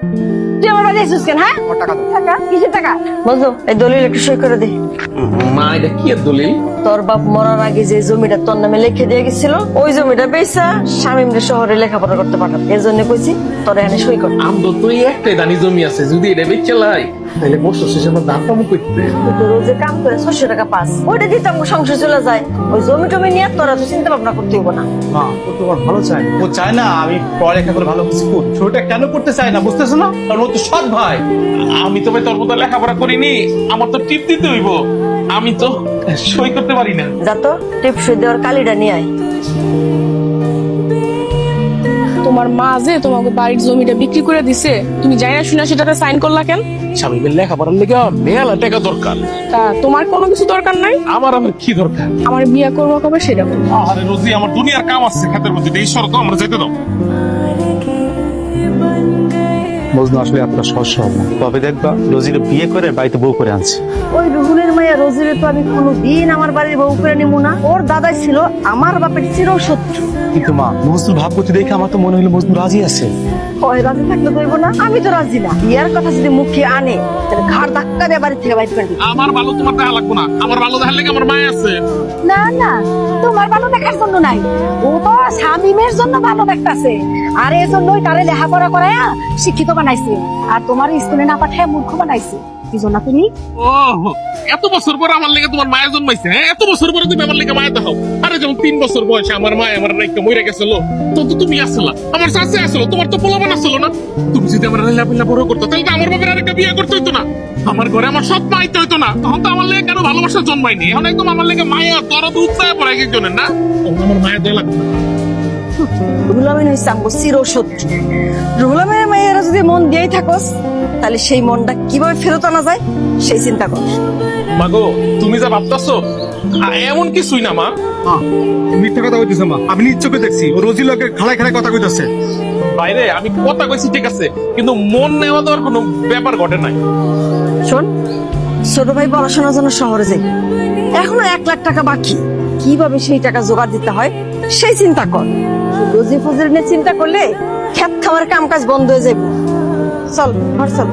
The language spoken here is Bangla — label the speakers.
Speaker 1: তুই আমার বাড়ি এসেছিস কেন? হ্যাঁ, টাকা কিসের টাকা? বুঝলো, এই দলিল একটু সই করে দে।
Speaker 2: মা এটা কি এর দলিল?
Speaker 1: তোর বাপ মরার আগে যে জমিটা তোর নামে লিখে দিয়ে গেছিল, ওই জমিটা বেচা স্বামীমরে শহরে লেখাপড়া করতে পাঠাম। এর জন্য কইছি তোর এখানে সই কর।
Speaker 2: আমদো তুই একটাই দানি জমি আছে, যদি এটা বেচে লাই তাহলে বছর শেষে আমার দাম পাবো করতে।
Speaker 1: তোর রোজে কাম করে 600 টাকা পাস, ওইটা দিতে আমার সংসার চলে যায়। ওই জমি টমি নিয়ে তোরা তো চিন্তা ভাবনা করতে হইব না।
Speaker 3: মা ও তোমার ভালো চায় না। ও চায় না আমি পড়ালেখা করে ভালো কিছু করি। ছোটটা কেন করতে চায় না বুঝতেছো না? কারণ ও তো সৎ ভাই।
Speaker 2: আমি তো ভাই তোর মতো লেখাপড়া করিনি, আমার তো টিপ দিতে হইব, আমি তো সই করতে পারি না।
Speaker 1: যা তো টিপ সই দেওয়ার কালিটা নিয়ে আয়।
Speaker 4: তোমার মা যে তোমাকে বাড়ির জমিটা বিক্রি করে দিছে, তুমি যাই না শুনে সেটাতে সাইন করলা কেন?
Speaker 2: স্বামীর লেখাপড়ার লেগে মেলা টাকা দরকার।
Speaker 4: তা তোমার কোনো কিছু দরকার নাই?
Speaker 2: আমার আবার কি দরকার?
Speaker 4: আমার বিয়ে করবো কবে সেটা বলো।
Speaker 2: আরে রোজি, আমার দুনিয়ার কাম আছে ক্ষেতের মধ্যে, এই শরত আমরা যেতে দাও।
Speaker 3: মজনু আসলে এতটা সহজ সহজ না। তবে দেখবা রোজির বিয়ে করে বাড়িতে বউ করে আনছে।
Speaker 1: ওই রুহুলের মাইয়া রোজিরে তো আমি কোনোদিন আমার বাড়ির বউ করে নিব না। ওর দাদাই ছিল আমার বাপের চিরশত্রু।
Speaker 3: কিন্তু মা মজনুর ভাবগতি দেখে আমার তো মনে হলো মজনু রাজি আছে।
Speaker 1: ওই রাজি থাকলে দইব না? আমি তো রাজি না। বিয়ার কথা যদি মুখে আনে তাহলে ঘাড় ধাক্কা দিয়ে বাড়ি থেকে বাইরে ফেলবি।
Speaker 2: আমার ভালো তোমার দেখা লাগবো না, আমার ভালো দেখার লেগে আমার মায় আছে।
Speaker 1: না না, তোমার ভালো দেখার জন্য নাই, ও তো স্বামীমের জন্য ভালো দেখতাছে। আর এই জন্যই তারে লেখাপড়া করায়া শিক্ষিত বানাইছে, আর তোমার স্কুলে না পাঠায় মূর্খ বানাইছে। কি জন্য তুমি?
Speaker 2: ও এত বছর পর আমার লেগে তোমার মায়ের জন্মাইছে? হ্যাঁ, এত বছর পরে তুমি আমার লেগে মায়ের দেখাও। আরে যখন 3 বছর বয়সে আমার মা আমার একটা মরে গেছিল, তো তুমি আসলা, আমার শাশি আসলো, তোমার তো পোলাপান আসলো না। তুমি যদি আমার লেলা বড় করতো তাহলে তো আমার বাবার আরেকটা বিয়ে করতে হইতো না, আমার ঘরে আমার সৎ মা আইতে হইতো না। তখন তো আমার লেগে কেন ভালোবাসা জন্মায়নি। এখন একদম আমার লেগে মায়া দরদ উৎসাহ পড়ে একজনের না, তখন আমার মায়ের দয়া লাগবে না।
Speaker 1: রুহুল আমিন হইছে আমগো চিরশত্রু। রুহুল আমিনের মায়েরা যদি মন দিয়েই থাকোস, তাহলে সেই মনটা কিভাবে ফেরত আনা যায় সেই চিন্তা কর।
Speaker 2: মাগো, তুমি যা ভাবতাছো এমন কিছুই না মা।
Speaker 3: মিথ্যা কথা কইতেছে মা, আমি নিজ চোখে দেখছি ও রোজির লোকে খাড়ায় খাড়ায় কথা কইতেছে।
Speaker 2: বাইরে আমি কথা কইছি ঠিক আছে, কিন্তু মন নেওয়া দেওয়ার কোনো ব্যাপার ঘটে নাই।
Speaker 1: শোন, ছোট ভাই পড়াশোনার জন্য শহরে যাই, এখনো 1 লাখ টাকা বাকি। কিভাবে সেই টাকা জোগাড় দিতে হয় সেই চিন্তা কর। রোজি ফজর নিয়ে চিন্তা করলে খেত খাওয়ার কাম কাজ বন্ধ হয়ে যাবে। চল ঘর চল।